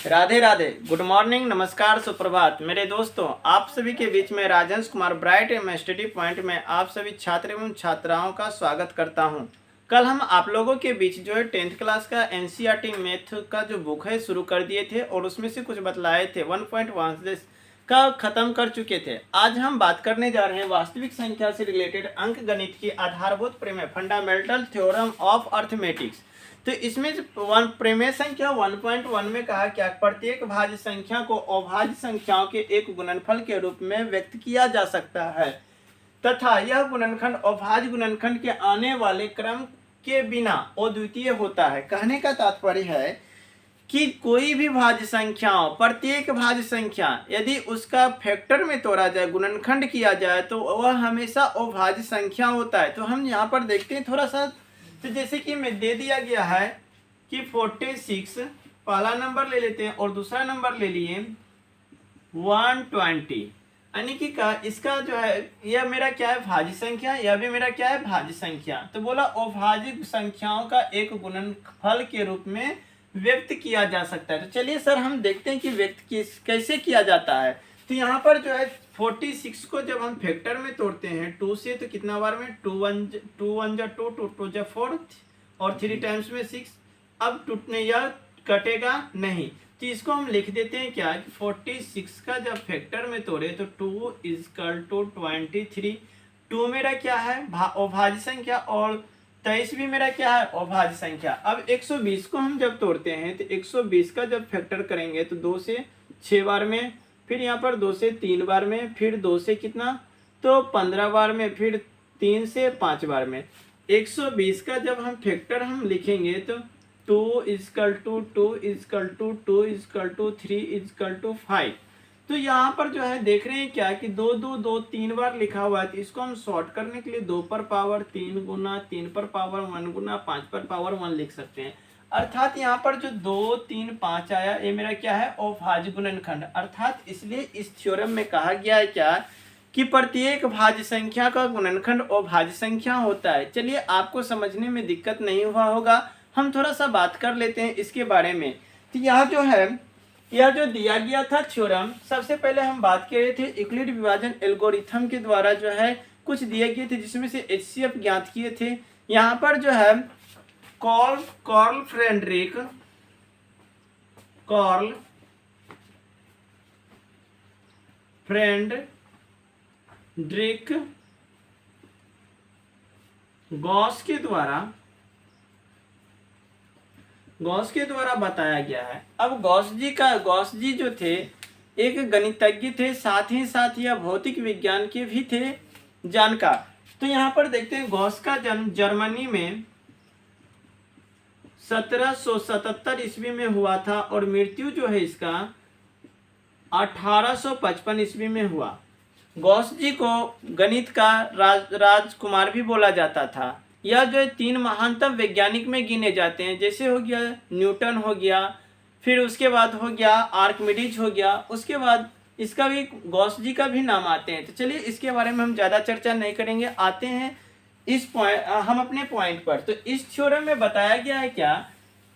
Radhe Radhe, good morning, नमस्कार, सुप्रभात मेरे दोस्तों। आप सभी के बीच में राजेश कुमार ब्राइट एवं स्टडी पॉइंट में आप सभी छात्र एवं छात्राओं का स्वागत करता हूं। कल हम आप लोगों के बीच जो है 10th क्लास का एनसीईआरटी मैथ का जो बुक है शुरू कर दिए थे और उसमें से कुछ बतलाए थे 1.1 का खत्म कर चुके थे। आज हम बात करने जा रहे हैं वास्तविक संख्या से रिलेटेड अंक गणित की आधारभूत प्रमेय, फंडामेंटल थ्योरम ऑफ अर्थमेटिक्स। तो इसमें प्रमेय संख्या 1.1 में कहा क्या, प्रत्येक भाज्य संख्या को अभाज्य संख्याओं के एक गुणनफल के रूप में व्यक्त किया जा सकता है तथा यह गुणनखंड अभाज्य गुणनखंड के आने वाले क्रम के बिना अद्वितीय होता है। कहने का तात्पर्य है कि कोई भी भाज्य संख्याओं, प्रत्येक भाज्य संख्या यदि उसका फैक्टर में तोड़ा जाए, गुणनखंड किया जाए, तो वह हमेशा अभाज्य संख्या होता है। तो हम यहाँ पर देखते हैं थोड़ा सा, तो जैसे कि मैं दे दिया गया है कि 46 पहला नंबर ले लेते हैं और दूसरा नंबर ले लिए 120, यानी कि इसका जो है यह मेरा क्या है, भाज्य संख्या, यह भी मेरा क्या है, भाज्य संख्या। तो बोला अभाज्य संख्याओं का एक गुणनफल के रूप में व्यक्त किया जा सकता है। तो चलिए सर हम देखते हैं कि व्यक्त कैसे किया जाता है। तो यहाँ पर जो है 46 को जब हम फैक्टर में तोड़ते हैं 2 से, तो कितना बार में 2 1 जा 2, 2 2 जा 4 और 3 टाइम्स में 6। अब टूटने यह कटेगा नहीं, तो इसको हम लिख देते हैं क्या, 46 का जब फैक्टर में तोड़े तो 2 = 23। 2 मेरा क्या है, अभाज्य संख्या, और 23 भी मेरा क्या है, अभाज्य संख्या। अब 120 को हम जब तोड़ते हैं तो 120 का जब फैक्टर करेंगे तो 2 से 6 बार में, फिर यहाँ पर 2 से 3 बार में, फिर 2 से कितना, तो 15 बार में, फिर 3 से 5 बार में। 120 का जब हम फैक्टर हम लिखेंगे तो 2 = 2 = 2 = 3 = 5। तो यहाँ पर जो है देख रहे हैं क्या कि 2 2 2 3 बार लिखा हुआ है, तो इसको हम शॉर्ट करने के लिए 2 पर पावर 3 गुना, 3 पर पावर 1 गुना, 5 पर पावर 1 लिख सकते हैं। अर्थात यहाँ पर जो 2 3 5 आया, ये मेरा क्या है, अभाज्य गुणनखंड। अर्थात इसलिए इस थ्योरम में कहा गया है क्या कि प्रत्येक भाज्य संख्या का गुणनखंड अभाज्य संख्या होता है। चलिए आपको समझने में दिक्कत नहीं हुआ होगा, हम थोड़ा सा बात कर लेते हैं इसके बारे में। तो यह जो है, यह जो दिया गया था थ्योरम, सबसे पहले हम बात कर रहे थे यूक्लिड विभाजन एल्गोरिथम के द्वारा जो है कुछ दिए गए थे, जिसमें से HCF ज्ञात किए थे। यहाँ पर जो है कार्ल फ्रेडरिक गॉस के द्वारा बताया गया है। अब गॉस जी जो थे एक गणितज्ञ थे, साथ ही साथ यह भौतिक विज्ञान के भी थे जानकार। तो यहाँ पर देखते हैं गॉस का जन्म जर्मनी में 1777 ईस्वी में हुआ था और मृत्यु जो है इसका 1855 ईस्वी में हुआ। गॉस जी को गणित का राजकुमार भी बोला जाता था। यह जो 3 महानतम वैज्ञानिक में गिने जाते हैं, जैसे हो गया न्यूटन हो गया, फिर उसके बाद हो गया आर्किमिडीज हो गया, उसके बाद इसका भी गॉस जी का भी नाम आते हैं। तो चलिए इसके बारे में हम ज़्यादा चर्चा नहीं करेंगे, आते हैं इस पॉइंट, हम अपने पॉइंट पर। तो इस थ्योरम में बताया गया है क्या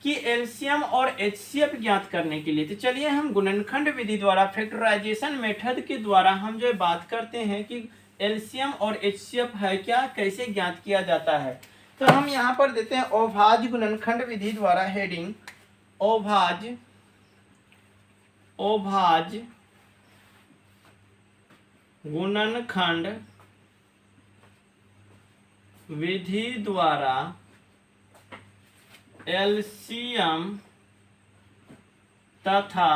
कि एलसीएम और एचसीएफ ज्ञात करने के लिए, तो चलिए हम गुणनखंड विधि द्वारा, फैक्टराइजेशन मेथड के द्वारा हम जो बात करते हैं कि एलसीएम और एचसीएफ है क्या, कैसे ज्ञात किया जाता है। तो हम यहाँ पर देते हैं अभाज्य गुणनखंड विधि द्वारा, हेडिंग अभाज्य गुणनखंड विधि द्वारा एलसीएम तथा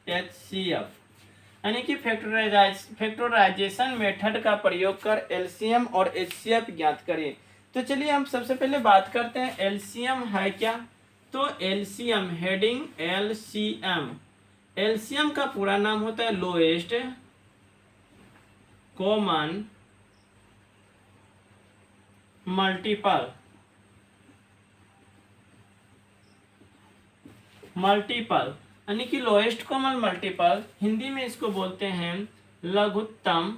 एचसीएफ, यानी कि फैक्टराइजेशन मेथड का प्रयोग कर एलसीएम और एचसीएफ ज्ञात करें। तो चलिए हम सबसे पहले बात करते हैं एलसीएम है क्या। तो एलसीएम, हेडिंग एलसीएम का पूरा नाम होता है लोएस्ट कॉमन मल्टीपल, यानी कि लोएस्ट कॉमन मल्टीपल, हिंदी में इसको बोलते हैं लघुत्तम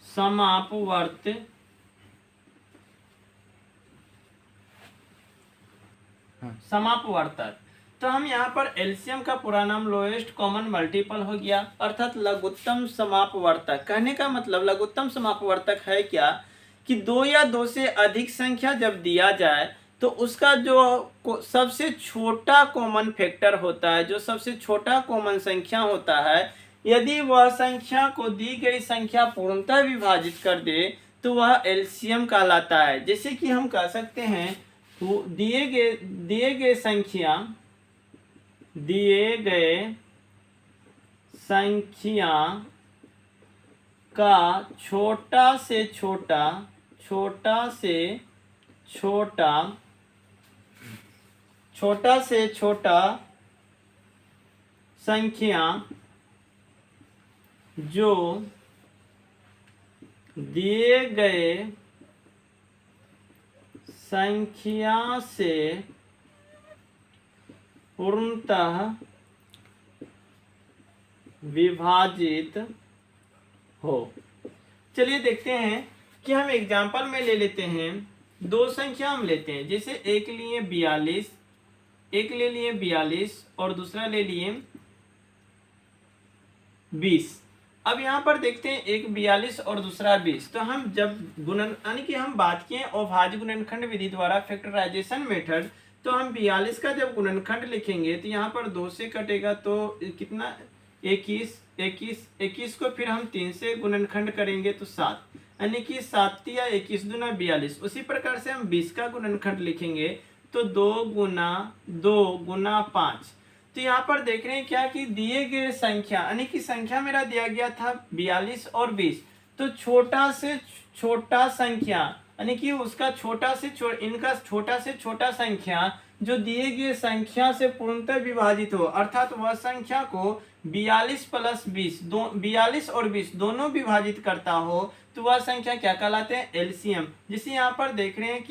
समापवर्त समापवर्तक। तो हम यहाँ पर एलसीएम का पूरा नाम लोएस्ट कॉमन मल्टीपल हो गया, अर्थात लघुत्तम समापवर्तक। कहने का मतलब लघुत्तम समापवर्तक है क्या कि दो या दो से अधिक संख्या जब दिया जाए तो उसका जो सबसे छोटा कॉमन फैक्टर होता है, जो सबसे छोटा कॉमन संख्या होता है, यदि वह संख्या को दी गई संख्या पूर्णतः विभाजित कर दे तो वह एलसीएम कहलाता है। जैसे कि हम कह सकते हैं दिए गए संख्या का छोटा से छोटा संख्या जो दिए गए संख्या से पूर्णतः विभाजित हो। चलिए देखते हैं कि हम एग्जाम्पल में ले लेते हैं, दो संख्या हम लेते हैं, जैसे एक लिए 42 और दूसरा ले लिए 20। अब यहाँ पर देखते हैं एक 42 और दूसरा 20। तो हम जब गुणन यानी कि हम बात किए अभाज्य गुणनखंड विधि द्वारा फैक्टराइजेशन मेथड, तो हम 42 का जब गुणनखंड लिखेंगे तो यहाँ पर 2 से कटेगा तो कितना 21 को फिर हम 3 से गुणनखंड करेंगे तो 7, यानी कि 7 या 21 दूना 42। उसी प्रकार से हम 20 का गुणनखंड लिखेंगे तो 2 गुना 5। तो यहाँ पर देख रहे हैं क्या कि दिए गए संख्या यानी कि संख्या मेरा दिया गया था 42 और 20, तो छोटा से छोटा संख्या यानी कि उसका इनका छोटा से छोटा संख्या जो दिए गए संख्या से पूर्णतः विभाजित हो, अर्थात वह संख्या को 42 प्लस 42 और 20 दोनों विभाजित करता हो, तो वह संख्या क्या कहलाते हैं, एलसीएम। जैसे यहाँ पर देख रहे हैं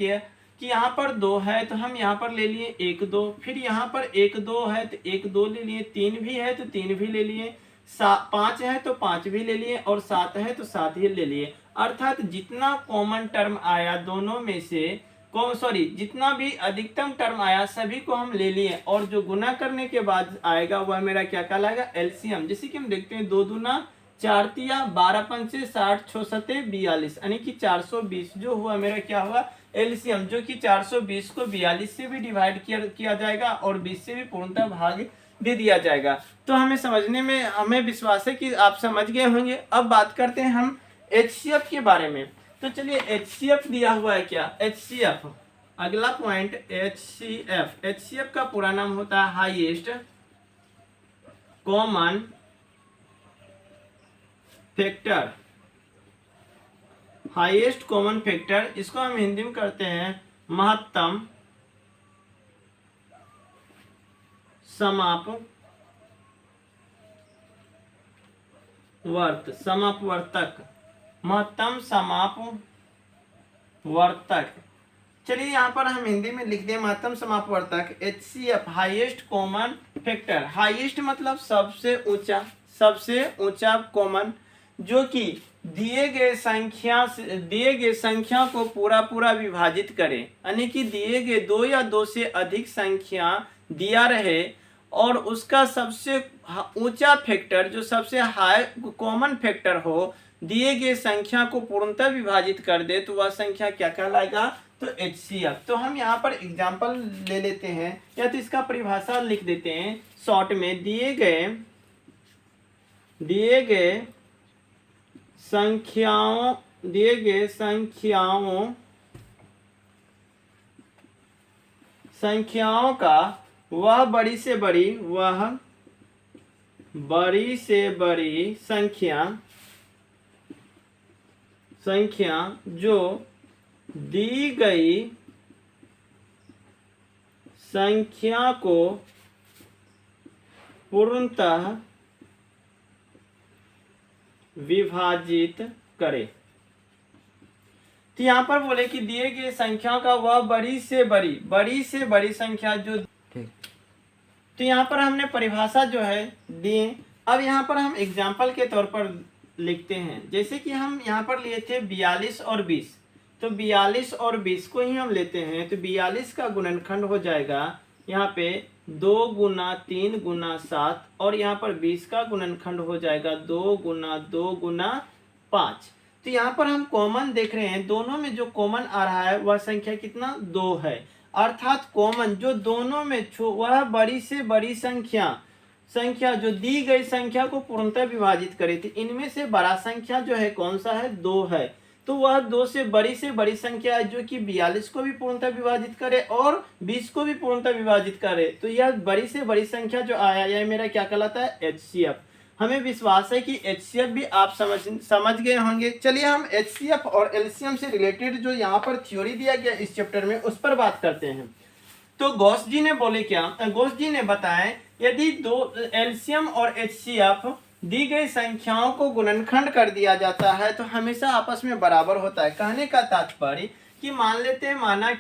कि यहाँ पर 2 है तो हम यहाँ पर ले लिए 1 2, फिर यहाँ पर 1 2 है तो 1 2 ले लिए, 3 भी है तो 3 भी ले लिए, 5 है तो 5 भी ले लिए और 7 है तो 7 ही ले लिए। अर्थात जितना कॉमन टर्म आया दोनों में से जितना भी अधिकतम टर्म आया सभी को हम ले लिए, और जो गुना करने के बाद आएगा वह मेरा क्या कहलाएगा, एलसीएम। जैसे कि हम देखते हैं 2 दूना 4 तिया 12 पंचे 60 6 सते 42, यानी कि 420 जो हुआ मेरा क्या हुआ, एलसीएम, जो कि 420 को 42 से भी डिवाइड किया जाएगा और 20 से भी पूर्णतः भाग दे दिया जाएगा। तो हमें समझने में हमें विश्वास है कि आप समझ गए होंगे। अब बात करते हैं हम एचसीएफ के बारे में। तो चलिए एचसीएफ दिया हुआ है क्या, एचसीएफ अगला पॉइंट एचसीएफ का पूरा नाम होता है highest common factor. Highest common factor, इसको हम हिंदी में करते हैं महत्तम समापवर्तक, महत्तम समापवर्तक। चलिए यहाँ पर हम हिंदी में लिख दें महत्तम समापवर्तक HCF, highest common factor. Highest मतलब सबसे ऊंचा कॉमन, जो कि दिए गए संख्या को पूरा विभाजित करे, यानी कि दिए गए 2 या 2 से अधिक संख्या दिया रहे और उसका सबसे ऊंचा फैक्टर जो सबसे हाई कॉमन फैक्टर हो दिए गए संख्या को पूर्णतः विभाजित कर दे, तो वह संख्या क्या कहलाएगा, तो एचसीएफ। तो हम यहाँ पर एग्जांपल ले लेते हैं या तो इसका परिभाषा लिख देते हैं शॉर्ट में, दिए गए संख्याओं का वह बड़ी से बड़ी संख्या जो दी गई संख्या को पूर्णतः विभाजित करे। तो यहाँ पर बोले कि दिए गए संख्या का वह बड़ी से बड़ी संख्या जो, तो यहाँ पर हमने परिभाषा जो है दिए। अब यहाँ पर हम एग्जाम्पल के तौर पर लिखते हैं, जैसे कि हम यहाँ पर लिए थे 42 और 20, तो 42 और 20 को ही हम लेते हैं, तो 42 का गुणनखंड हो जाएगा यहाँ पे 2 गुना 3 गुना 7 और यहाँ पर 20 का गुणनखंड हो जाएगा 2 गुना 2 गुना 5। तो यहाँ पर हम कॉमन देख रहे हैं, दोनों में जो कॉमन आ रहा है वह संख्या कितना 2 है, अर्थात कॉमन जो दोनों में वह बड़ी से बड़ी संख्या जो दी गई संख्या को पूर्णतः विभाजित करे थी, इनमें से बड़ा संख्या जो है कौन सा है 2 है। तो वह 2 से बड़ी संख्या है जो कि 42 को भी पूर्णतः विभाजित करे और 20 को भी पूर्णतः विभाजित करे। तो यह बड़ी से बड़ी संख्या जो आया यह मेरा क्या कहलाता है HCF। हमें विश्वास है कि HCF भी आप समझ गए होंगे। चलिए हम HCF और LCM से रिलेटेड जो यहाँ पर थ्योरी दिया गया इस चैप्टर में उस पर बात करते हैं। तो गॉस जी ने बोले क्या, गॉस जी ने बताया यदि दो LCM और HCF दी गई संख्याओं को गुणनखंड कर दिया जाता है तो हमेशा आपस में बराबर होता है। कहने का तात्पर्य कि मान लेते हैं माना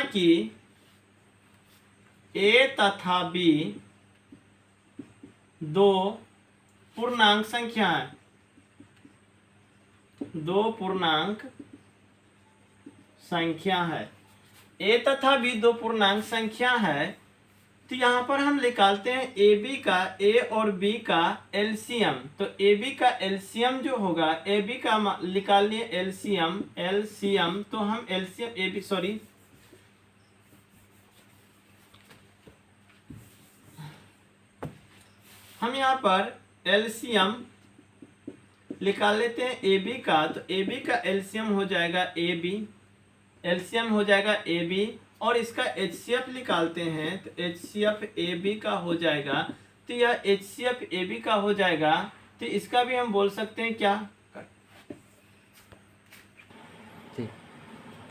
कि A तथा B दो पूर्णांक संख्या है, A तथा B दो पूर्णांक संख्या है। तो यहाँ पर हम निकालते हैं A और B का LCM। तो AB का LCM जो होगा, AB का निकाल लिए LCM। तो हम हम यहाँ पर LCM निकाल लेते हैं AB का। तो AB का LCM हो जाएगा AB और इसका HCF निकालते हैं तो HCF AB का हो जाएगा। तो यह HCF AB का हो जाएगा। तो इसका भी हम बोल सकते हैं क्या,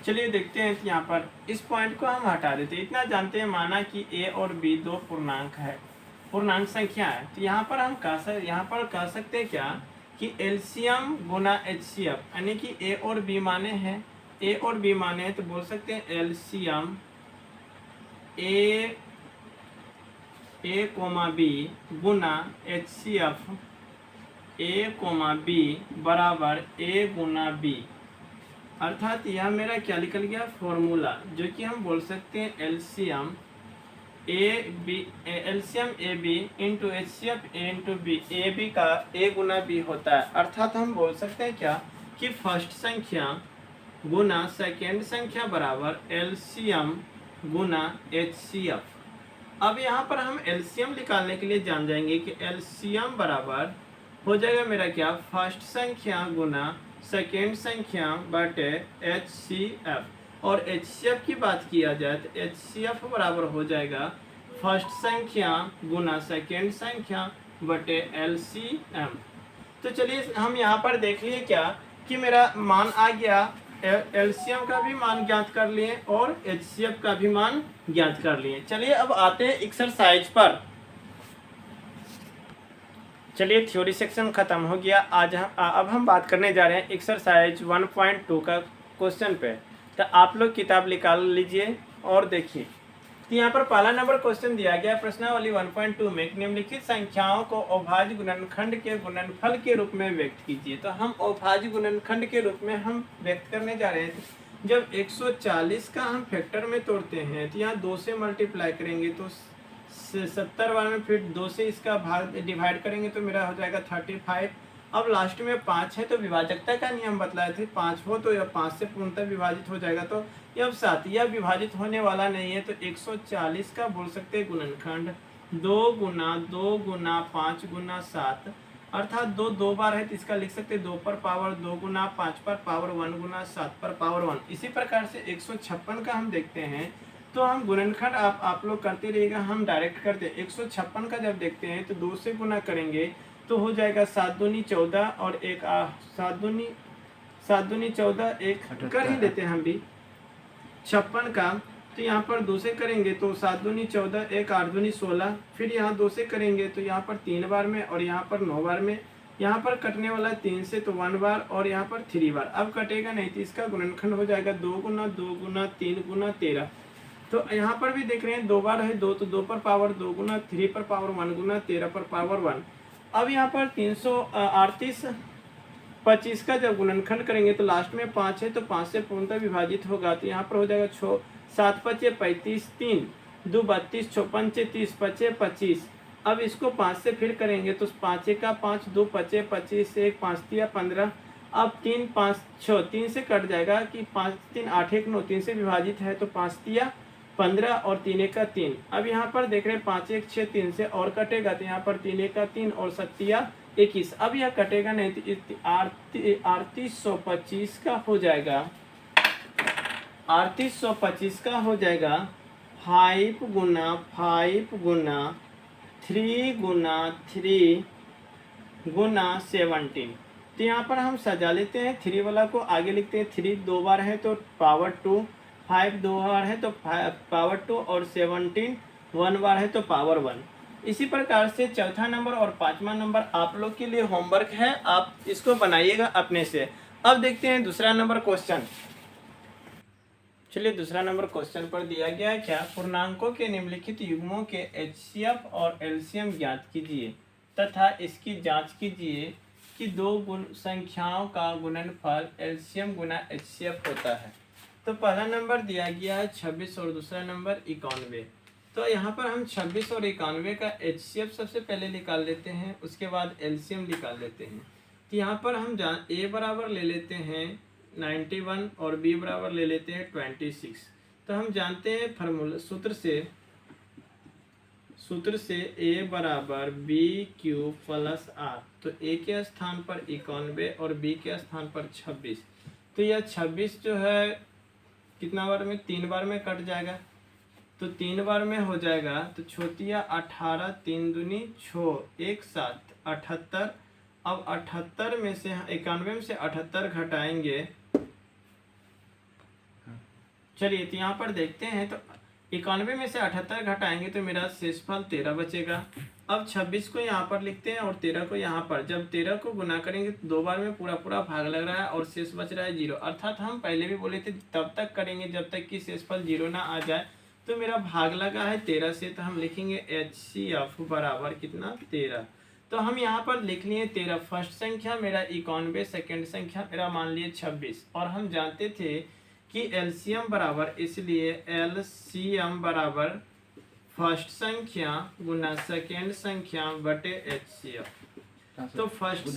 चलिए देखते हैं कि यहाँ पर इस पॉइंट को हम हटा देते हैं। इतना जानते हैं, माना कि A और B दो पूर्णांक संख्या है। तो यहाँ पर हम कह सकते हैं क्या कि LCM गुना HCF, यानी कि A और B माने हैं तो बोल सकते हैं LCM A, B Guna HCF A, B बराबर A गुना B। अर्थात यह मेरा क्या निकल गया फॉर्मूला, जो कि हम बोल सकते हैं LCM AB into HCF A into B, AB का A गुना B होता है। अर्थात हम बोल सकते हैं क्या कि फर्स्ट संख्या गुना सेकेंड संख्या बराबर LCM गुना HCF। अब यहाँ पर हम LCM निकालने के लिए जान जाएंगे कि LCM बराबर हो जाएगा मेरा क्या, फर्स्ट संख्या गुना सेकेंड संख्या बटे HCF। और HCF की बात किया जाए तो HCF बराबर हो जाएगा फर्स्ट संख्या गुना सेकेंड संख्या बटे LCM। तो चलिए हम यहाँ पर देख लिए क्या कि मेरा मान आ गया, LCM का भी मान ज्ञात कर लिए और HCF का भी मान ज्ञात कर लिए। चलिए अब आते हैं एक्सरसाइज पर। चलिए थ्योरी सेक्शन खत्म हो गया। अब हम बात करने जा रहे हैं एक्सरसाइज 1.2 का क्वेश्चन पे। तो आप लोग किताब निकाल लीजिए और देखिए। तो यहाँ पर पहला नंबर क्वेश्चन दिया गया प्रश्नावली 1.2 में निम्नलिखित संख्याओं को अभाज्य गुणनखंड के गुणनफल के रूप में व्यक्त कीजिए। तो हम अभाज्य गुणनखंड के रूप में हम व्यक्त करने जा रहे हैं। जब 140 का हम फैक्टर में तोड़ते हैं तो यहाँ 2 से मल्टीप्लाई करेंगे तो 70 बार में, फिर 2 से इसका भाग डिवाइड करेंगे तो मेरा हो जाएगा 35। अब लास्ट में 5 है तो विभाजकता का नियम बतलाए थे, 5 हो तो यह 5 से पूर्णतः विभाजित हो जाएगा। तो यह 7, यह विभाजित होने वाला नहीं है। तो 140 का बोल सकते हैं गुणनखंड 2 गुना 2 गुना 5 गुना 7, अर्थात 2 बार है तो इसका लिख सकते हैं 2 पर पावर 2 गुना 5 पर पावर 1 गुना 7 पर पावर 1। इसी प्रकार से 156 का हम देखते हैं तो हम गुणनखंड आप लोग करते रहिएगा, हम डायरेक्ट करते हैं। 156 का जब देखते हैं तो 2 से गुना करेंगे तो हो जाएगा 7 दूनी 14 और 1 7 दूनी 14, एक कर ही लेते हैं हम भी 56 का। तो यहाँ पर 2 से करेंगे तो 7 दूनी 14, 1 8 दूनी 16, फिर यहाँ 2 से करेंगे तो यहाँ पर 3 बार में और यहाँ पर 9 बार में। यहाँ पर कटने वाला 3 से तो 1 बार और यहाँ पर 3 बार। अब कटेगा नहीं तो इसका गुणनखंड हो जाएगा 2 गुना 2 गुना 3 गुना 13। तो यहाँ पर भी देख रहे हैं 2 बार है 2 तो 2 पर पावर 2 गुना 3 पर पावर 1 गुना 13 पर पावर 1। अब यहाँ पर 338 25 का जब गुणनखंड करेंगे तो लास्ट में 5 है तो 5 से पूर्णतः विभाजित होगा, तो यहाँ पर हो जाएगा 6 7 पचे 35, 3 2 32, 6 पंचे 30, पचे 25। अब इसको 5 से फिर करेंगे तो 5 का 5, 2 पचे 25, 1 5 दिया 15। अब 3 5 6 3 से कट जाएगा कि 5 3 8 1 9 3 से विभाजित है तो 5 दिया 15 और 3 1 का 3। अब यहाँ पर देख रहे हैं 5 1 6 3 से और कटेगा तो यहाँ पर 3 1 का 3 और 7 21। अब यह कटेगा नहीं तो 3825 का हो जाएगा, 3825 का हो जाएगा 5 गुना 5 गुना 3 गुना 3 गुना 17। तो यहाँ पर हम सजा लेते हैं, 3 वाला को आगे लिखते हैं, 3 2 बार है तो पावर 2, 5 2 बार है तो पावर 2 और 17 1 बार है तो पावर 1। इसी प्रकार से चौथा नंबर और पांचवा नंबर आप लोग के लिए होमवर्क है, आप इसको बनाइएगा अपने से। अब देखते हैं दूसरा नंबर क्वेश्चन। चलिए दूसरा नंबर क्वेश्चन पर दिया गया है क्या, पूर्णांकों के निम्नलिखित युग्मों के एचसीएफ और एलसीएम ज्ञात कीजिए तथा इसकी जांच कीजिए कि दो संख्याओं का गुणनफल एलसीएम गुना एचसीएफ होता है। तो पहला नंबर दिया गया है 26 और दूसरा नंबर 91। तो यहाँ पर हम 26 और 91 का एचसीएफ सबसे पहले निकाल लेते हैं, उसके बाद एलसीएम निकाल लेते हैं। तो यहाँ पर हम ए बराबर ले लेते हैं 91 और बी बराबर ले लेते हैं 26। तो हम जानते हैं फार्मूला सूत्र से ए बराबर बी क्यू प्लस आर। तो ए के स्थान पर 91 और बी के स्थान पर 26। तो यह 26 जो है कितना बार में, 3 बार में कट जाएगा, तो 3 बार में हो जाएगा तो छोटिया 18 3 दूनी 6 1 7 78। अब 78 में से 91 में से 78 घटाएंगे, चलिए तो यहाँ पर देखते हैं। तो 91 में से 78 घटाएंगे तो मेरा शेषफल 13 बचेगा। अब 26 को यहाँ पर लिखते हैं और 13 को यहाँ पर, जब 13 को गुना करेंगे तो 2 बार में पूरा पूरा भाग लग रहा है और शेष बच रहा है 0। अर्थात हम पहले भी बोले थे तब तक करेंगे जब तक कि शेषफल 0 ना आ जाए। तो मेरा भाग लगा है 13 से, तो हम लिखेंगे HCF बराबर कितना 13। तो हम यहाँ पर लिख लिए 13 फर्स्ट संख्या मेरा 91, सेकेंड संख्या मेरा मान लिए 26। और हम जानते थे कि एलसीएम बराबर, इसलिए एलसीएम बराबर फर्स्ट संख्या गुना सेकेंड संख्या बटे एचसीएफ। तो फर्स्ट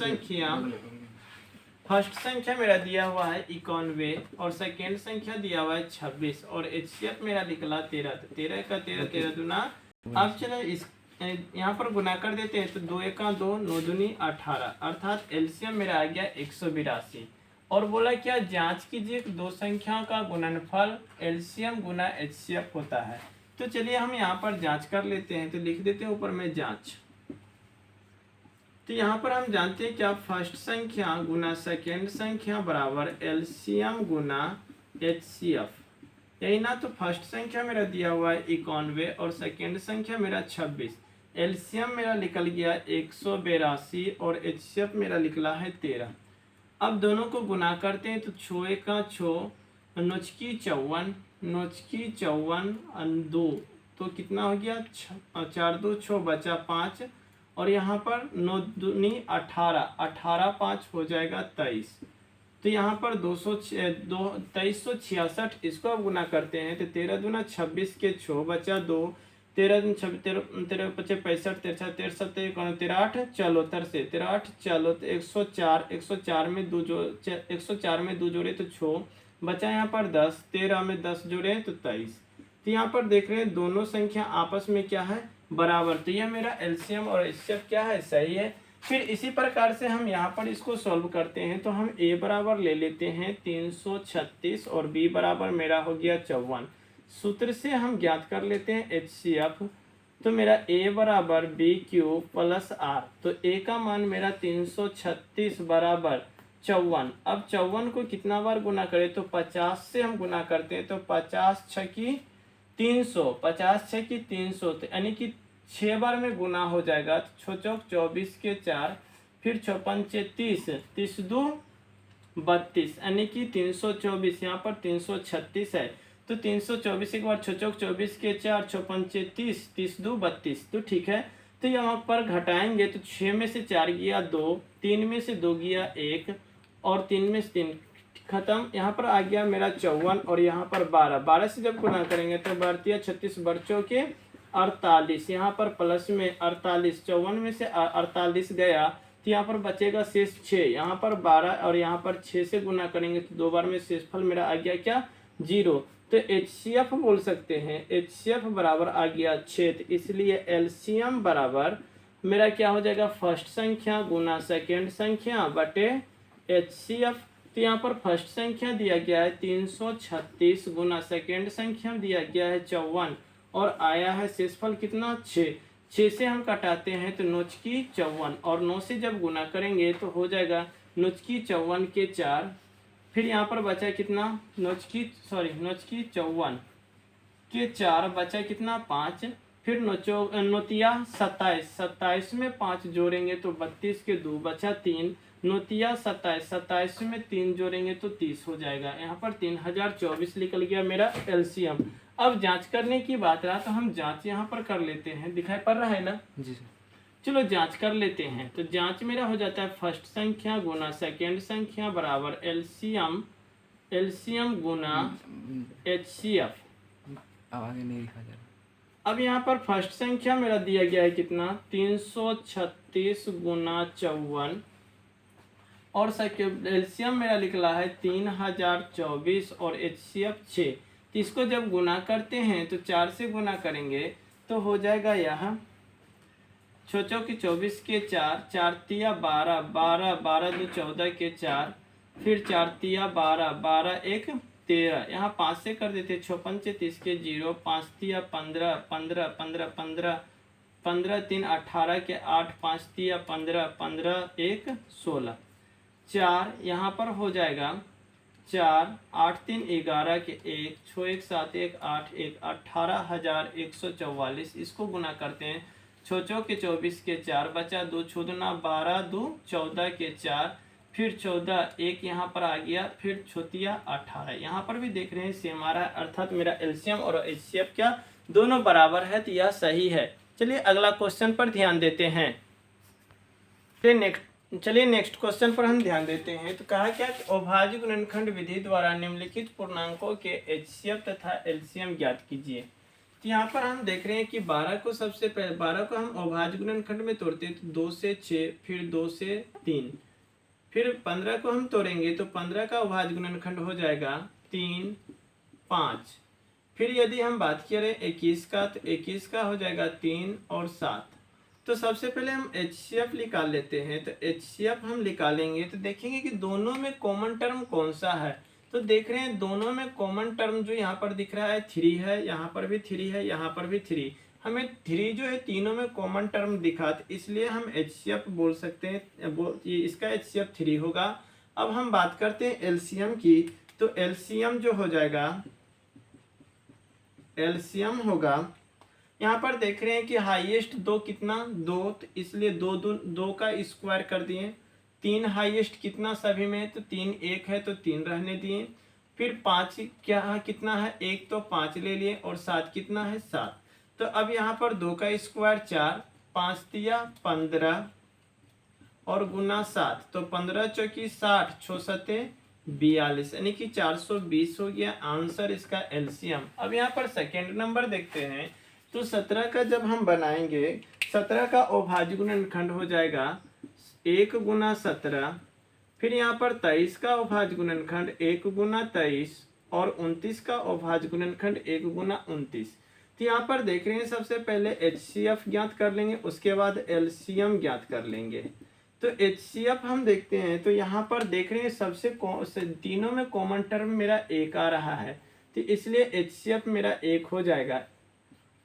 संख्या मेरा दिया हुआ है 91 और सेकेंड संख्या दिया हुआ है 26 और एचसीएफ मेरा निकला 13। तो 13 का 13 13 दूना। अब चलो इस यहाँ पर गुना कर देते हैं तो 2 1 2 9 दूनी 18, अर्थात एलसीएम मेरा आ गया 182। और बोला क्या, जांच कीजिए दो संख्याओं का गुणनफल एलसीएम गुना एचसीएफ होता है। तो चलिए हम यहाँ पर जांच कर लेते हैं, तो लिख देते हैं ऊपर में जांच। तो यहाँ पर हम जानते हैं क्या, फर्स्ट संख्या गुना सेकेंड संख्या बराबर एलसीएम गुना एचसीएफ। यही ना, तो फर्स्ट संख्या मेरा दिया हुआ है 91 और सेकेंड संख्या मेरा 26। एलसीएम मेरा निकल गया 182 और एचसीएफ मेरा निकला है 13। अब दोनों को गुना करते हैं तो 6 1 6 नौचकी 54 नौचकी 54 2, तो कितना हो गया 4 2 6 बचा 5 और यहाँ पर 9 दूनी 18 18 5 हो जाएगा 23। तो यहाँ पर 2366 इसको अब गुना करते हैं तो 13 दूना 26 के 6 बचा 2, 13 13 पचे 65 13 13 8 चलो तर से 13 8 चलो तो 104 में 2 जोड़े तो 6 बचा यहाँ पर 10, 13 में 10 जोड़े तो 23। तो यहाँ पर देख रहे हैं दोनों संख्या आपस में क्या है, बराबर। तो यह मेरा एलसीएम और एचसीएफ क्या है, सही है। फिर इसी प्रकार से हम यहाँ पर इसको सॉल्व करते हैं तो हम ए बराबर ले लेते हैं 336 और बी बराबर मेरा हो गया 54। सूत्र से हम ज्ञात कर लेते हैं एचसीएफ। तो मेरा ए बराबर बी क्यू प्लस आर। तो ए का मान मेरा 336 बराबर 54। अब 54 को कितना बार गुना करें, तो 50 से हम गुना करते हैं तो 50 6 की 300, 50 6 की 300, तो यानी कि 6 बार में गुना हो जाएगा। 6 चौक 24 के 4, फिर 6 पंचे 30, 30 2 32, यानी कि 324। यहाँ पर 336 है तो 324 एक बार 6 चौक 24 के 4, 6 पंचे 30, 30 2 32, तो ठीक है। तो यहाँ पर घटाएंगे तो 6 में से 4 गया 2, 3 में से 2 गया 1, और 3 में से 3 खत्म। यहाँ पर आ गया मेरा 54 और यहाँ पर 12, 12 से जब गुना करेंगे तो 12 36 बच्चों के 48, यहाँ पर प्लस में 48, 54 में से 48 गया तो यहाँ पर बचेगा शेष 6, यहाँ पर 12 और यहाँ पर 6 से गुना करेंगे तो 2 बार में शेषफल मेरा आ गया क्या 0। तो HCF बोल सकते हैं, HCF बराबर आ गया 6, तो इसलिए LCM बराबर मेरा क्या हो जाएगा फर्स्ट संख्या गुना सेकेंड संख्या बटे HCF। तो यहाँ पर फर्स्ट संख्या दिया गया है 336 गुना सेकेंड संख्या दिया गया है 54 और आया है शेषफल कितना 6, 6 से हम कटाते हैं तो 9 की 54 और 9 से जब गुना करेंगे तो हो जाएगा 9 की 54 के 4, फिर यहाँ पर बचा कितना 9 की 54 के 4 बचा कितना 5, फिर नोतिया 27, 27 में 5 जोड़ेंगे तो 32 के 2 बचा 3, नोतिया 27, 27 में 3 जोड़ेंगे तो 30 हो जाएगा। यहाँ पर 3024 निकल गया मेरा LCM। अब जांच करने की बात रहा तो हम जांच यहाँ पर कर लेते हैं, दिखाई पड़ रहा है ना जी सर। चलो जांच कर लेते हैं। तो जांच मेरा हो जाता है फर्स्ट संख्या गुना सेकेंड संख्या बराबर LCM गुना HCF। आगे नहीं लिखा जा रहा। अब यहाँ पर फर्स्ट संख्या मेरा दिया गया है कितना 336 गुना 54 और LCM मेरा निकला है 3024 और HCF 6। तो इसको जब गुना करते हैं तो 4 से गुना करेंगे तो हो जाएगा यहाँ 6 की 24 के 4, 4 तिया 12, 12 12 2 14 के 4, फिर 4 तिया 12, 12 1 13, यहाँ 5 से कर देते 6 पंचे 30 के 0, 5 तिया 15, 15 15 15 15 3 18 के 8, 5 तिया 15, 15 1 16, 4 यहाँ पर हो जाएगा 4, 8 3 11 के 1, 6 1 7 1 8 1 18,144। इसको गुना करते हैं 6 के 24 के 4 बचा 2 छोदना 12 2 14 के 4, फिर 14 1 यहाँ पर आ गया, फिर छोतिया 18। यहाँ पर भी देख रहे हैं सेम आ रहा है, अर्थात मेरा LCM और HCF क्या दोनों बराबर है, तो यह सही है। चलिए अगला क्वेश्चन पर ध्यान देते हैं। चलिए नेक्स्ट क्वेश्चन पर हम ध्यान देते हैं। तो कहा क्या कि अभाज्य गुणनखंड विधि द्वारा निम्नलिखित पूर्णांकों के HCF तथा LCM ज्ञात कीजिए। तो यहाँ पर हम देख रहे हैं कि 12 को सबसे पहले 12 को हम अभाज्य गुणनखंड में तोड़ते हैं तो 2 से 6, फिर 2 से 3, फिर 15 को हम तोड़ेंगे तो 15 का अभाज्य गुणनखंड हो जाएगा 3 5। फिर यदि हम बात करें 21 का तो 21 का हो जाएगा 3 और 7। तो सबसे पहले हम HCF निकाल लेते हैं। तो HCF हम निकालेंगे तो देखेंगे कि दोनों में कॉमन टर्म कौन सा है। तो देख रहे हैं दोनों में कॉमन टर्म जो यहाँ पर दिख रहा है 3 है, यहाँ पर भी 3 है, यहाँ पर भी 3। हमें 3 जो है तीनों में कॉमन टर्म दिखा, तो इसलिए हम HCF बोल सकते हैं, इसका HCF 3 होगा। अब हम बात करते हैं LCM की। तो LCM जो हो जाएगा LCM होगा, यहाँ पर देख रहे हैं कि हाईएस्ट 2 कितना 2, तो इसलिए 2 का स्क्वायर कर दिए। 3 हाईएस्ट कितना सभी में, तो 3 1 है तो 3 रहने दिए। फिर 5 क्या कितना है 1, तो 5 ले लिए, और 7 कितना है 7। तो अब यहाँ पर 2 का स्क्वायर 4, 5 तिया 15 और गुना 7, तो 15 चौकी 60, 6 सते 42, यानी कि 420 हो गया आंसर इसका LCM। अब यहाँ पर सेकेंड नंबर देखते हैं। तो 17 का जब हम बनाएंगे 17 का अभाज्य गुणनखंड हो जाएगा 1 गुना 17, फिर यहाँ पर 23 का अभाज्य गुणनखंड 1 गुना 23 और 29 का अभाज्य गुणनखंड 1 गुना 29। तो यहाँ पर देख रहे हैं सबसे पहले HCF ज्ञात कर लेंगे, उसके बाद LCM ज्ञात कर लेंगे। तो HCF हम देखते हैं तो यहाँ पर देख रहे हैं सबसे तीनों में कॉमन टर्म मेरा 1 आ रहा है, तो इसलिए HCF मेरा 1 हो जाएगा।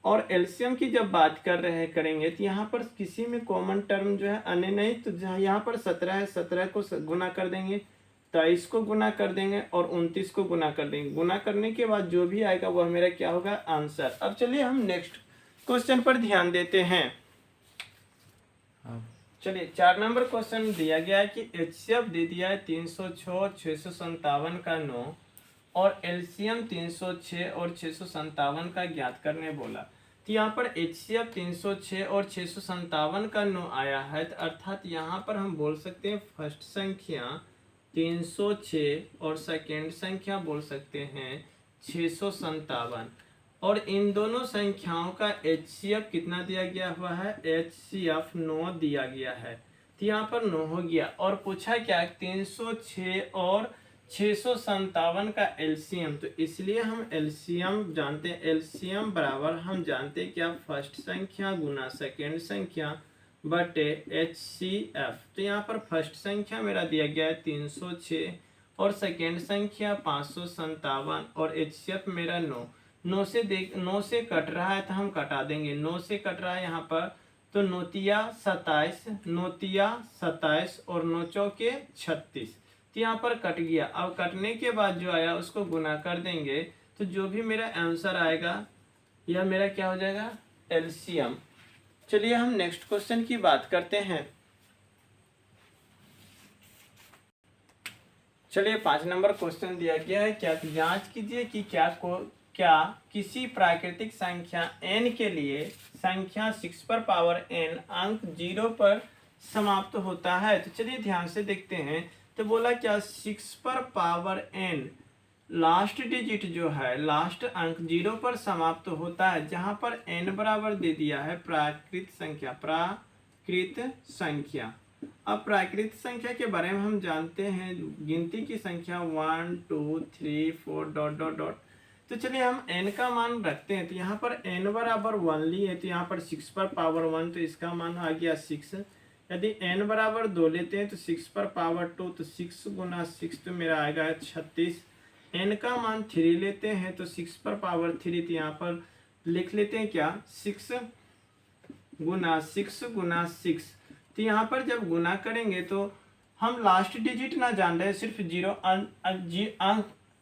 और LCM की जब बात करेंगे तो यहाँ पर किसी में कॉमन टर्म जो है अन्य नहीं, तो जहाँ यहाँ पर 17 है 17 को गुना कर देंगे, 23 को गुना कर देंगे और 29 को गुना कर देंगे। गुना करने के बाद जो भी आएगा वह मेरा क्या होगा आंसर। अब चलिए हम नेक्स्ट क्वेश्चन पर ध्यान देते हैं। चलिए 4 नंबर क्वेश्चन दिया गया है कि HCF दे दिया है 306 657 का 9 और LCM 306 और 657 का ज्ञात करने बोला। तो यहाँ पर HCF 306 और 657 का 9 आया है, तो अर्थात यहाँ पर हम बोल सकते हैं फर्स्ट संख्या 306 और सेकेंड संख्या बोल सकते हैं 657। और इन दोनों संख्याओं का HCF कितना दिया गया हुआ है, HCF 9 दिया गया है। तो यहाँ पर 9 हो गया। और पूछा क्या, 306 और 657 का LCM। तो इसलिए हम LCM जानते हैं, LCM बराबर हम जानते हैं क्या, फर्स्ट संख्या गुना सेकेंड संख्या बटे HCF। तो यहाँ पर फर्स्ट संख्या मेरा दिया गया है 306 और सेकेंड संख्या 557 और HCF मेरा 9। 9 से कट रहा है तो हम कटा देंगे, 9 से कट रहा है यहाँ पर, तो 9 तिया 27, 9 तिया 27 और 9 चौके 36। तो यहाँ पर कट गया। अब कटने के बाद जो आया उसको गुना कर देंगे, तो जो भी मेरा आंसर आएगा यह मेरा क्या हो जाएगा, LCM। चलिए हम नेक्स्ट क्वेश्चन की बात करते हैं। चलिए 5 नंबर क्वेश्चन दिया गया है, क्या जांच कीजिए कि क्या किसी प्राकृतिक संख्या n के लिए संख्या 6 पर पावर n अंक 0 पर समाप्त होता है। तो चलिए ध्यान से देखते हैं। तो बोला क्या, 6 पर पावर n लास्ट डिजिट जो है, लास्ट अंक 0 पर समाप्त होता है, जहां पर n बराबर दे दिया है प्राकृत संख्या। अब प्राकृत संख्या के बारे में हम जानते हैं, गिनती की संख्या 1 2 3 4 डॉट डॉट डॉट। तो चलिए हम n का मान रखते हैं। तो यहाँ पर n बराबर 1 लिए, तो यहाँ पर 6 पर पावर 1, तो इसका मान आ गया 6। यदि n बराबर 2 लेते हैं तो 6 पर पावर 2, तो 6 गुना 6 तो मेरा आएगा 36। n का मान 3 लेते हैं तो 6 पर पावर 3, तो यहाँ पर लिख लेते हैं क्या, 6 गुना 6 गुना 6। तो यहाँ पर जब गुना करेंगे तो हम लास्ट डिजिट ना जान रहे, सिर्फ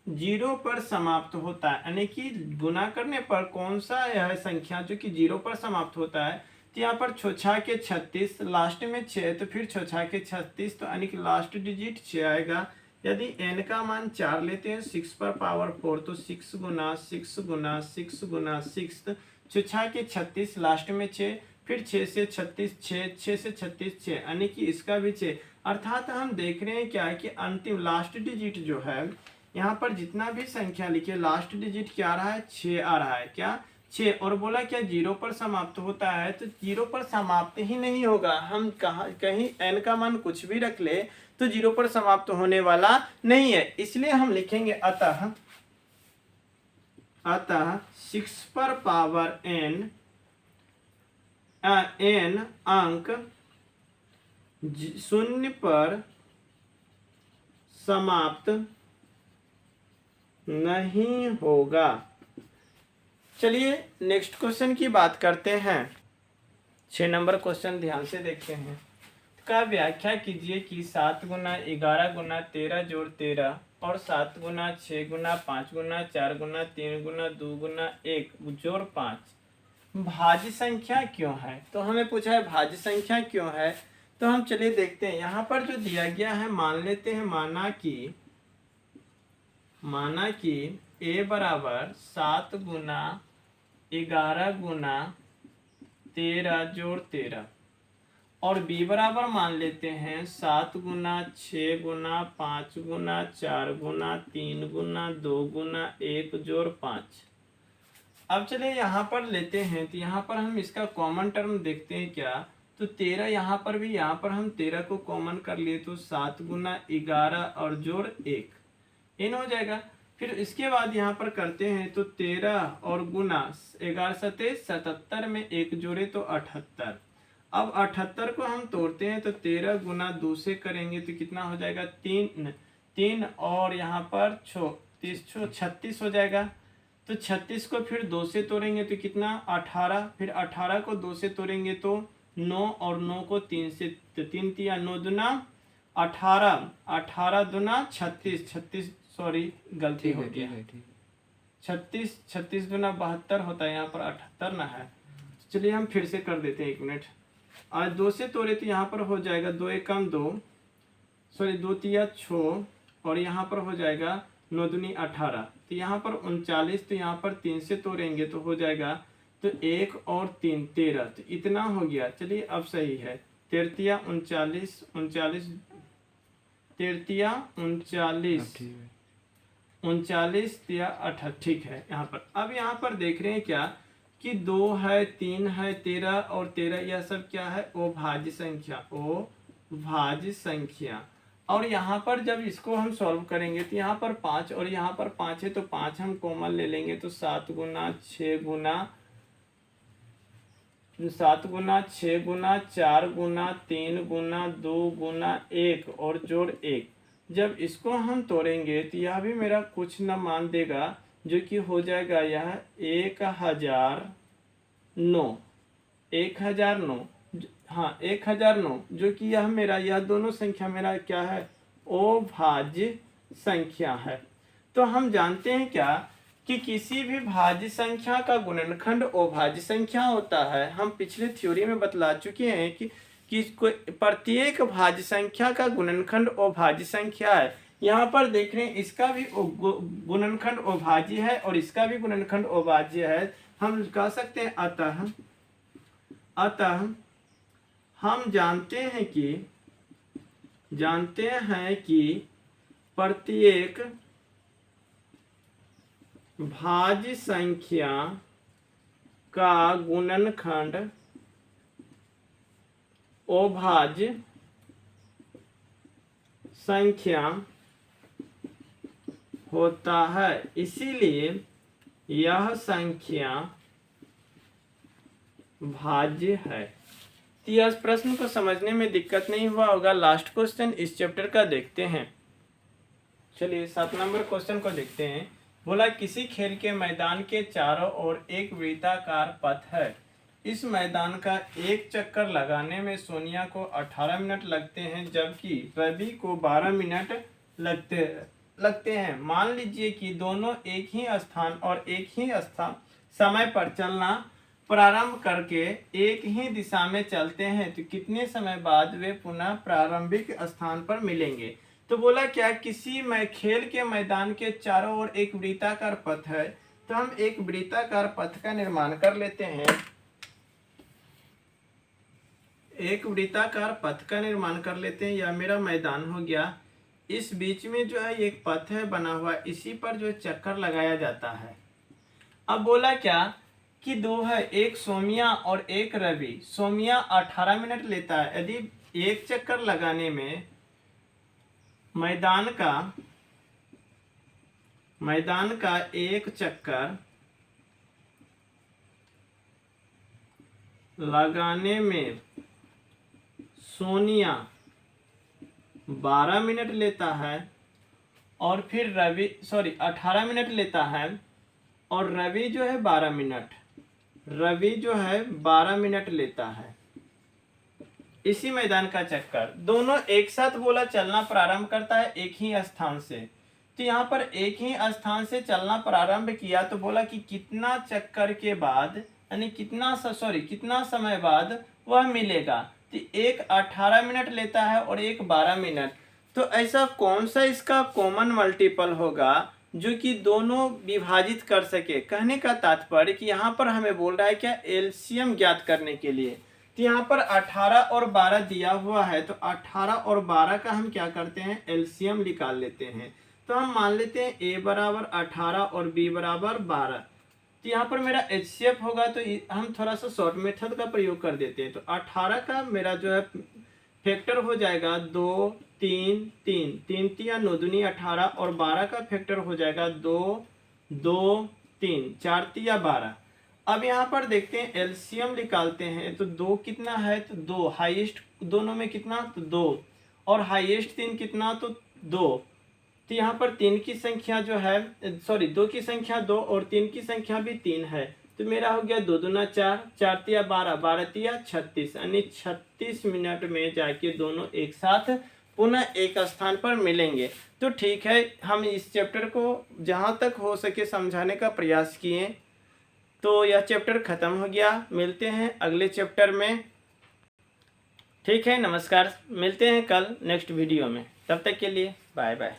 0 पर समाप्त होता है, यानी कि गुना करने पर कौन सा यह संख्या जो कि 0 पर समाप्त होता है। तो यहाँ पर 6 के 36, लास्ट में 6, तो फिर 6 के 36, तो यानी कि लास्ट डिजिट 6 आएगा। यदि n का मान 4 लेते हैं 6 पर पावर 4, तो 6 गुना 6 गुना 6 गुना 6, 6 के 36, लास्ट में 6, फिर 6 से 36 6 से 36 6, यानी कि इसका भी 6। अर्थात हम देख रहे हैं क्या कि अंतिम लास्ट डिजिट जो है, यहाँ पर जितना भी संख्या लिखे लास्ट डिजिट क्या आ रहा है, 6 आ रहा है, क्या 6। और बोला क्या 0 पर समाप्त होता है, तो 0 पर समाप्त ही नहीं होगा। हम कहीं n का मान कुछ भी रख ले तो 0 पर समाप्त होने वाला नहीं है, इसलिए हम लिखेंगे अतः 6 पर पावर n अंक 0 पर समाप्त नहीं होगा। चलिए नेक्स्ट क्वेश्चन की बात करते हैं। 6 नंबर क्वेश्चन ध्यान से देखते हैं। का व्याख्या कीजिए कि 7 गुना 11 गुना 13 जोड़ 13 और 7 गुना 6 गुना 5 गुना 4 गुना 3 गुना 2 गुना 1 जोड़ 5 भाज्य संख्या क्यों है। तो हमें पूछा है भाज्य संख्या क्यों है, तो हम चलिए देखते हैं। यहाँ पर जो दिया गया है, मान लेते हैं, माना कि a बराबर 7 गुना 11 गुना 13 जोड़ 13 और b बराबर मान लेते हैं 7 गुना 6 गुना 5 गुना 4 गुना 3 गुना 2 गुना 1 जोड़ 5। अब चलिए यहाँ पर लेते हैं, तो यहाँ पर हम इसका कॉमन टर्म देखते हैं क्या, तो 13 यहाँ पर भी, यहाँ पर हम 13 को कॉमन कर लिए तो 7 गुना 11 और जोड़ 1 इन हो जाएगा। फिर इसके बाद यहाँ पर करते हैं तो 13 और गुना 11 सते 77 में 1 जोड़े तो 78। अब 78 को हम तोड़ते हैं तो 13 गुना 2 से करेंगे तो कितना हो जाएगा, 3 और यहाँ पर 36 हो जाएगा। तो 36 को फिर 2 से तोड़ेंगे तो कितना, 18। फिर 18 को 2 से तोड़ेंगे तो 9 और 9 को 3 से, तो 3 तिया 9 दुना 18, 18 दुना 36, सॉरी गलती हो गया, 36 दुना 72 होता है, यहाँ पर 78 ना है। चलिए हम फिर से कर देते हैं, 1 मिनट। आज 2 से तोड़े तो यहाँ पर हो जाएगा 2 एकम 2, सॉरी 2 तिया 6 और यहाँ पर हो जाएगा 9 दूनी 18, तो यहाँ पर 39, तो यहाँ पर 3 से तोड़ेंगे तो हो जाएगा तो 1 और 3 13, तो इतना हो गया। चलिए अब सही है, 13 39, तृतीया 39, अब ठीक है। 39 या 18, ठीक है। यहाँ पर अब यहाँ पर देख रहे हैं क्या कि 2 है, 3 है, 13 और 13, यह सब क्या है, अभाज्य संख्या, अभाज्य संख्या। और यहाँ पर जब इसको हम सॉल्व करेंगे तो यहाँ पर 5 और यहाँ पर 5 है, तो 5 हम कॉमन ले लेंगे, तो 7 गुना 6 गुना 4 गुना 3 गुना 2 गुना 1 और जोड़ 1। जब इसको हम तोड़ेंगे तो यह भी मेरा कुछ न मान देगा, जो कि हो जाएगा यह 1009, 1009, हाँ 1009, जो कि यह मेरा, यह दोनों संख्या मेरा क्या है, अभाज्य संख्या है। तो हम जानते हैं क्या कि किसी भी भाज्य संख्या का गुणनखंड अभाज्य संख्या होता है। हम पिछले थ्योरी में बतला चुके हैं कि प्रत्येक भाज्य संख्या का गुणनखंड अभाज्य संख्या है। यहाँ पर देख रहे हैं इसका भी गुणनखंड अभाज्य है और इसका भी गुणनखंड अभाज्य है। हम कह सकते हैं अतः हम जानते हैं कि प्रत्येक भाज्य संख्या का गुणनखंड अभाज्य संख्या होता है, इसीलिए यह संख्या भाज्य है। तो इस प्रश्न को समझने में दिक्कत नहीं हुआ होगा। लास्ट क्वेश्चन इस चैप्टर का देखते हैं। चलिए 7 नंबर क्वेश्चन को देखते हैं। बोला किसी खेल के मैदान के चारों ओर एक वृत्ताकार पथ है। इस मैदान का एक चक्कर लगाने में सोनिया को 18 मिनट लगते हैं, जबकि रवि को 12 मिनट लगते हैं। मान लीजिए कि दोनों एक ही स्थान और एक ही समय पर चलना प्रारंभ करके एक ही दिशा में चलते हैं, तो कितने समय बाद वे पुनः प्रारंभिक स्थान पर मिलेंगे। तो बोला क्या किसी खेल के मैदान के चारों ओर एक वृत्ताकार पथ है, तो हम एक वृत्ताकार पथ का निर्माण कर लेते हैं। एक वृत्ताकार पथ का निर्माण कर लेते हैं। यह मेरा मैदान हो गया। इस बीच में जो है एक पथ है बना हुआ, इसी पर जो चक्कर लगाया जाता है। अब बोला क्या कि 2 है, एक सोमिया और एक रवि। सोमिया 18 मिनट लेता है। यदि एक चक्कर लगाने में मैदान का एक चक्कर लगाने में सोनिया 12 मिनट लेता है और फिर 18 मिनट लेता है और रवि जो है 12 मिनट लेता है। इसी मैदान का चक्कर दोनों एक साथ बोला चलना प्रारंभ करता है एक ही स्थान से। तो यहाँ पर एक ही स्थान से चलना प्रारंभ किया, तो बोला कि कितना चक्कर के बाद यानी कितना समय बाद वह मिलेगा। तो एक 18 मिनट लेता है और एक 12 मिनट। तो ऐसा कौन सा इसका कॉमन मल्टीपल होगा जो कि दोनों विभाजित कर सके। कहने का तात्पर्य कि यहाँ पर हमें बोल रहा है क्या, एलसीएम ज्ञात करने के लिए। तो यहाँ पर 18 और 12 दिया हुआ है, तो 18 और 12 का हम क्या करते हैं, एलसीएम निकाल लेते हैं। तो हम मान लेते हैं a बराबर 18 और b बराबर 12। तो यहाँ पर मेरा HCF होगा, तो हम थोड़ा सा शॉर्ट मेथड का प्रयोग कर देते हैं। तो 18 का मेरा जो है फैक्टर हो जाएगा 2 3 3 3 तिया 9 दूनी 18 और 12 का फैक्टर हो जाएगा 2 2 3 4 तिया 12। अब यहाँ पर देखते हैं एलसीएम निकालते हैं। तो 2 कितना है, तो 2 हाईएस्ट दोनों में कितना, तो 2 और हाईएस्ट 3 कितना, तो 2। तो यहाँ पर 3 की संख्या जो है 2 की संख्या 2 और 3 की संख्या भी 3 है। तो मेरा हो गया 2 दूना 4 4 तिया 12 12 तिया 36, यानी 36 मिनट में जाके दोनों एक साथ पुनः एक स्थान पर मिलेंगे। तो ठीक है, हम इस चैप्टर को जहाँ तक हो सके समझाने का प्रयास किए। तो यह चैप्टर खत्म हो गया। मिलते हैं अगले चैप्टर में। ठीक है, नमस्कार। मिलते हैं कल नेक्स्ट वीडियो में। तब तक के लिए बाय बाय।